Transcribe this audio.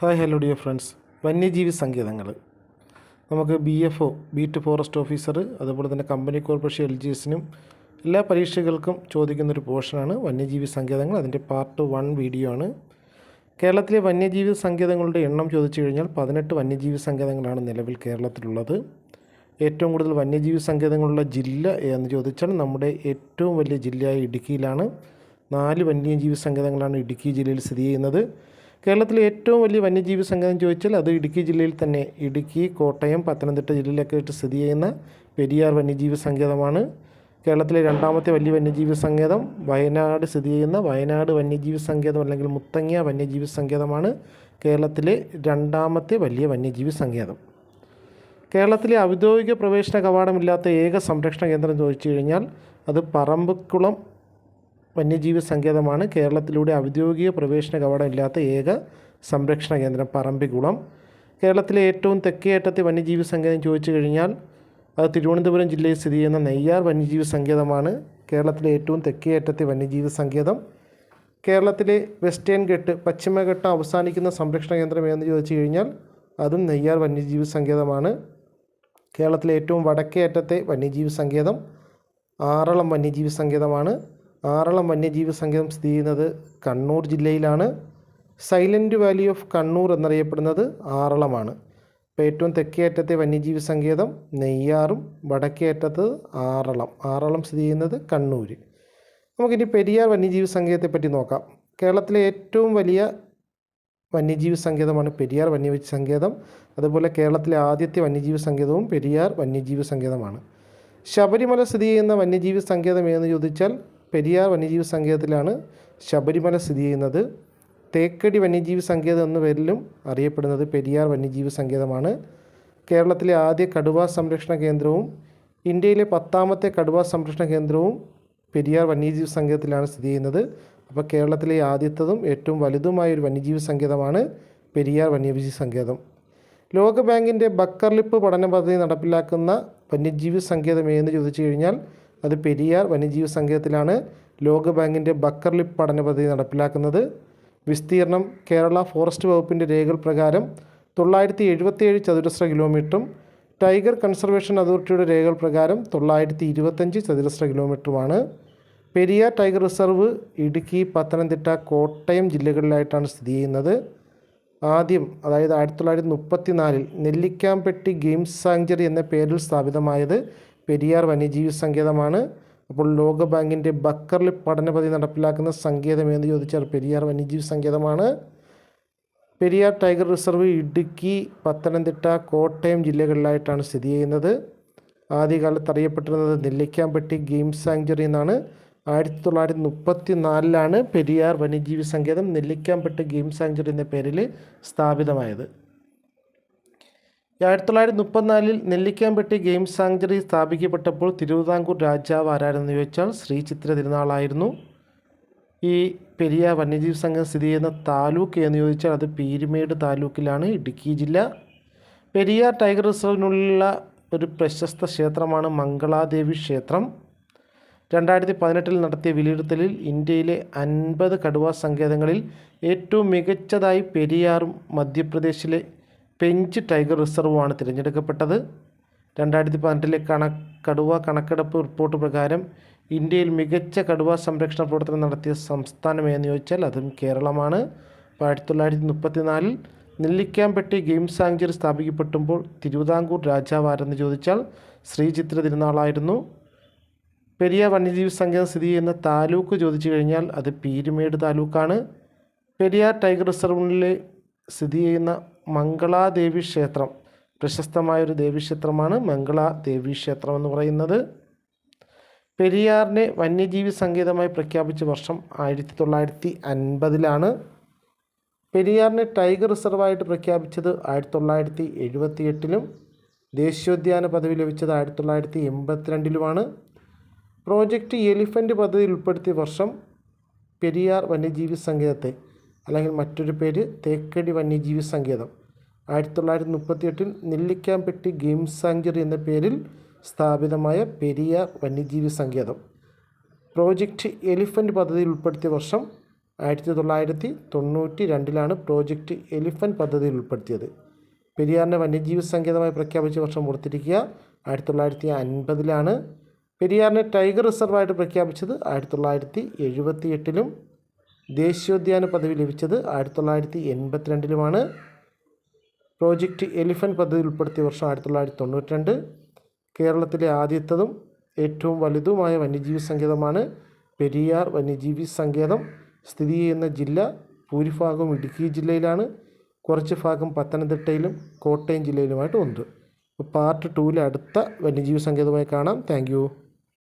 Hi hello dear friends. വന്യജീവി സങ്കേതങ്ങൾ നമുക്ക് BFO ബീറ്റ് ഫോറസ്റ്റ് ഓഫീസർ അതുപോലെ തന്നെ കമ്പനി കോർപ്പറേഷൻ LGSനും എല്ലാ പരീക്ഷകൾക്കും ചോദിക്കുന്നൊരു പോർഷനാണ് വന്യജീവി സങ്കേതങ്ങൾ. അതിൻ്റെ പാർട്ട് 1 വീഡിയോ ആണ്. കേരളത്തിലെ വന്യജീവി സങ്കേതങ്ങളുടെ എണ്ണം ചോദിച്ചു കഴിഞ്ഞാൽ 18 വന്യജീവി സങ്കേതങ്ങളാണ് നിലവിൽ കേരളത്തിലുള്ളത്. ഏറ്റവും കൂടുതൽ വന്യജീവി സങ്കേതങ്ങളുള്ള ജില്ല എന്ന് ചോദിച്ചാൽ നമ്മുടെ ഏറ്റവും വലിയ ജില്ലയായ ഇടുക്കിയിലാണ്. 4 വന്യജീവി സങ്കേതങ്ങളാണ് ഇടുക്കി ജില്ലയിൽ സ്ഥിതി ചെയ്യുന്നത്. കേരളത്തിലെ ഏറ്റവും വലിയ വന്യജീവി സങ്കേതം ചോദിച്ചാൽ അത് ഇടുക്കി ജില്ലയിൽ തന്നെ, ഇടുക്കി, കോട്ടയം, പത്തനംതിട്ട ജില്ലയിലൊക്കെ ആയിട്ട് സ്ഥിതി ചെയ്യുന്ന പെരിയാർ വന്യജീവി സങ്കേതമാണ്. കേരളത്തിലെ രണ്ടാമത്തെ വലിയ വന്യജീവി സങ്കേതം വയനാട് സ്ഥിതി ചെയ്യുന്ന വയനാട് വന്യജീവി സങ്കേതം അല്ലെങ്കിൽ മുത്തങ്ങ വന്യജീവി സങ്കേതമാണ് കേരളത്തിലെ രണ്ടാമത്തെ വലിയ വന്യജീവി സങ്കേതം. കേരളത്തിലെ ഔദ്യോഗിക പ്രവേശന കവാടമില്ലാത്ത ഏക സംരക്ഷണ കേന്ദ്രം ചോദിച്ചു കഴിഞ്ഞാൽ അത് പറമ്പിക്കുളം വന്യജീവി സങ്കേതമാണ്. കേരളത്തിലൂടെ ഔദ്യോഗിക പ്രവേശന കവാടമില്ലാത്ത ഏക സംരക്ഷണ കേന്ദ്രം പറമ്പിക്കുളം. കേരളത്തിലെ ഏറ്റവും തെക്കേ അറ്റത്തെ വന്യജീവി സങ്കേതം ചോദിച്ചു കഴിഞ്ഞാൽ അത് തിരുവനന്തപുരം ജില്ലയിൽ സ്ഥിതി ചെയ്യുന്ന നെയ്യാർ വന്യജീവി സങ്കേതമാണ് കേരളത്തിലെ ഏറ്റവും തെക്കേ അറ്റത്തെ വന്യജീവി സങ്കേതം. കേരളത്തിലെ വെസ്റ്റേൺ ഘട്ട്, പശ്ചിമഘട്ടം അവസാനിക്കുന്ന സംരക്ഷണ കേന്ദ്രം എന്ന് ചോദിച്ചു കഴിഞ്ഞാൽ അതും നെയ്യാർ വന്യജീവി സങ്കേതമാണ്. കേരളത്തിലെ ഏറ്റവും വടക്കേ അറ്റത്തെ വന്യജീവി സങ്കേതം ആറളം വന്യജീവി സങ്കേതമാണ്. ആറളം വന്യജീവി സങ്കേതം സ്ഥിതി ചെയ്യുന്നത് കണ്ണൂർ ജില്ലയിലാണ്. സൈലൻറ്റ് വാലി ഓഫ് കണ്ണൂർ എന്നറിയപ്പെടുന്നത് ആറളമാണ്. ഇപ്പോൾ ഏറ്റവും തെക്കേ അറ്റത്തെ വന്യജീവി സങ്കേതം നെയ്യാറും വടക്കേ അറ്റത്ത് ആറളം സ്ഥിതി ചെയ്യുന്നത് കണ്ണൂർ. നമുക്കിനി പെരിയാർ വന്യജീവി സങ്കേതത്തെ പറ്റി നോക്കാം. കേരളത്തിലെ ഏറ്റവും വലിയ വന്യജീവി സങ്കേതമാണ് പെരിയാർ വന്യജീവി സങ്കേതം. അതുപോലെ കേരളത്തിലെ ആദ്യത്തെ വന്യജീവി സങ്കേതവും പെരിയാർ വന്യജീവി സങ്കേതമാണ്. ശബരിമല സ്ഥിതി ചെയ്യുന്ന വന്യജീവി സങ്കേതം ഏതെന്ന് ചോദിച്ചാൽ പെരിയാർ വന്യജീവി സങ്കേതത്തിലാണ് ശബരിമല സ്ഥിതി ചെയ്യുന്നത്. തേക്കടി വന്യജീവി സങ്കേതം എന്ന പേരിലും അറിയപ്പെടുന്നത് പെരിയാർ വന്യജീവി സങ്കേതമാണ്. കേരളത്തിലെ ആദ്യ കടുവ സംരക്ഷണ കേന്ദ്രവും ഇന്ത്യയിലെ 10ാമത്തെ കടുവ സംരക്ഷണ കേന്ദ്രവും പെരിയാർ വന്യജീവി സങ്കേതത്തിലാണ് സ്ഥിതി ചെയ്യുന്നത്. അപ്പോൾ കേരളത്തിലെ ആദ്യത്തതും ഏറ്റവും വലുതുമായ ഒരു വന്യജീവി സങ്കേതമാണ് പെരിയാർ വന്യജീവി സങ്കേതം. ലോകബാങ്കിൻ്റെ ബക്കർ ലിപ്പ് പഠന പദ്ധതി നടപ്പിലാക്കുന്ന വന്യജീവി സങ്കേതം ഏതെന്ന് ചോദിച്ചു കഴിഞ്ഞാൽ അത് പെരിയാർ വന്യജീവി സങ്കേതത്തിലാണ് ലോകബാങ്കിൻ്റെ ബക്കർ ലിപ്പ് പഠന പദ്ധതി നടപ്പിലാക്കുന്നത്. വിസ്തീർണം കേരള ഫോറസ്റ്റ് വകുപ്പിൻ്റെ രേഖകൾ പ്രകാരം 977 ചതുരശ്ര കിലോമീറ്ററും ടൈഗർ കൺസർവേഷൻ അതോറിറ്റിയുടെ രേഖകൾ പ്രകാരം 925 ചതുരശ്ര കിലോമീറ്ററുമാണ്. പെരിയാർ ടൈഗർ റിസർവ് ഇടുക്കി, പത്തനംതിട്ട, കോട്ടയം ജില്ലകളിലായിട്ടാണ് സ്ഥിതി ചെയ്യുന്നത്. ആദ്യം, അതായത് 1934 നെല്ലിക്കാംപെട്ടി ഗെയിം സാങ്ച്വറി എന്ന പേരിൽ സ്ഥാപിതമായത് പെരിയാർ വന്യജീവി സങ്കേതമാണ്. അപ്പോൾ ലോകബാങ്കിൻ്റെ ബക്കർ ലിപ്പ് പഠന പദ്ധതി നടപ്പിലാക്കുന്ന സങ്കേതം എന്ന് ചോദിച്ചാൽ പെരിയാർ വന്യജീവി സങ്കേതമാണ്. പെരിയാർ ടൈഗർ റിസർവ് ഇടുക്കി, പത്തനംതിട്ട, കോട്ടയം ജില്ലകളിലായിട്ടാണ് സ്ഥിതി ചെയ്യുന്നത്. ആദ്യകാലത്ത് അറിയപ്പെട്ടിരുന്നത് നെല്ലിക്കാംപെട്ടി ഗെയിം സാങ്ച്വറി എന്നാണ്. 1934 പെരിയാർ വന്യജീവി സങ്കേതം നെല്ലിക്കാംപെട്ടി ഗെയിം സാങ്ച്വറി എന്ന പേരിൽ സ്ഥാപിതമായത്. 1934 നെല്ലിക്കാംപെട്ടി ഗെയിം സാങ്ച്വറി സ്ഥാപിക്കപ്പെട്ടപ്പോൾ തിരുവിതാംകൂർ രാജാവ് ആരായിരുന്നു ചോദിച്ചാൽ ശ്രീ ചിത്തിര തിരുനാളായിരുന്നു. ഈ പെരിയാർ വന്യജീവി സങ്കേതം സ്ഥിതി ചെയ്യുന്ന താലൂക്ക് എന്ന് ചോദിച്ചാൽ അത് പീരുമേട് താലൂക്കിലാണ്, ഇടുക്കി ജില്ല. പെരിയാർ ടൈഗർ റിസർവിനുള്ള ഒരു പ്രശസ്ത ക്ഷേത്രമാണ് മംഗളാദേവി ക്ഷേത്രം. 2018 നടത്തിയ വിലയിരുത്തലിൽ ഇന്ത്യയിലെ 50 കടുവ സങ്കേതങ്ങളിൽ ഏറ്റവും മികച്ചതായി പെരിയാറും മധ്യപ്രദേശിലെ പെഞ്ച് ടൈഗർ റിസർവുമാണ് തിരഞ്ഞെടുക്കപ്പെട്ടത്. 2018 കടുവ കണക്കെടുപ്പ് റിപ്പോർട്ട് പ്രകാരം ഇന്ത്യയിൽ മികച്ച കടുവ സംരക്ഷണ പ്രവർത്തനം നടത്തിയ സംസ്ഥാനം എന്ന് ചോദിച്ചാൽ അതും കേരളമാണ്. 1934 നെല്ലിക്കാംപെട്ടി ഗെയിം സാങ്ച്വറി സ്ഥാപിക്കപ്പെട്ടുമ്പോൾ തിരുവിതാംകൂർ രാജാവ് ആരെന്ന് ചോദിച്ചാൽ ശ്രീ ചിത്തിര തിരുനാളായിരുന്നു. പെരിയാർ വന്യജീവി സങ്കേതം സ്ഥിതി ചെയ്യുന്ന താലൂക്ക് ചോദിച്ചു കഴിഞ്ഞാൽ അത് പീരുമേട് താലൂക്കാണ്. പെരിയാർ ടൈഗർ റിസർവിൽ സ്ഥിതി ചെയ്യുന്ന മംഗളാദേവി ക്ഷേത്രം പ്രശസ്തമായൊരു ദേവീക്ഷേത്രമാണ് മംഗളാദേവി ക്ഷേത്രം എന്ന് പറയുന്നത്. പെരിയാറിനെ വന്യജീവി സങ്കേതമായി പ്രഖ്യാപിച്ച വർഷം 1950 പെരിയാറിനെ ടൈഗർ റിസർവായിട്ട് പ്രഖ്യാപിച്ചത് 1978 ദേശീയോദ്യാന പദവി ലഭിച്ചത് 1982 പ്രോജക്റ്റ് എലിഫൻ്റ് പദ്ധതിയിൽ ഉൾപ്പെടുത്തിയ വർഷം പെരിയാർ വന്യജീവി സങ്കേതത്തെ, അല്ലെങ്കിൽ മറ്റൊരു പേര് തേക്കടി വന്യജീവി സങ്കേതം, 1938 നെല്ലിക്കാംപെട്ടി ഗെയിം സാങ്ച്വറി എന്ന പേരിൽ സ്ഥാപിതമായ പെരിയാർ വന്യജീവി സങ്കേതം പ്രോജക്റ്റ് എലിഫൻ്റ് പദ്ധതിയിൽ ഉൾപ്പെടുത്തിയ വർഷം 1992 പ്രോജക്റ്റ് എലിഫൻറ്റ് പദ്ധതിയിൽ ഉൾപ്പെടുത്തിയത്. പെരിയാറിനെ വന്യജീവി സങ്കേതമായി പ്രഖ്യാപിച്ച വർഷം ഓർത്തിരിക്കുക, 1950. പെരിയാറിനെ ടൈഗർ റിസർവായിട്ട് പ്രഖ്യാപിച്ചത് 1978. ദേശീയോദ്യാന പദവി ലഭിച്ചത് 1982. പ്രോജക്റ്റ് എലിഫൻറ്റ് പദ്ധതിയിൽ ഉൾപ്പെടുത്തിയ വർഷം 1992. കേരളത്തിലെ ആദ്യത്തതും ഏറ്റവും വലുതുമായ വന്യജീവി സങ്കേതമാണ് പെരിയാർ വന്യജീവി സങ്കേതം. സ്ഥിതി ചെയ്യുന്ന ജില്ല ഭൂരിഭാഗവും ഇടുക്കി ജില്ലയിലാണ്. കുറച്ച് ഭാഗം പത്തനംതിട്ടയിലും കോട്ടയം ജില്ലയിലുമായിട്ട് ഉണ്ട്. പാർട്ട് 2 അടുത്ത വന്യജീവി സങ്കേതമായി കാണാം. Thank you.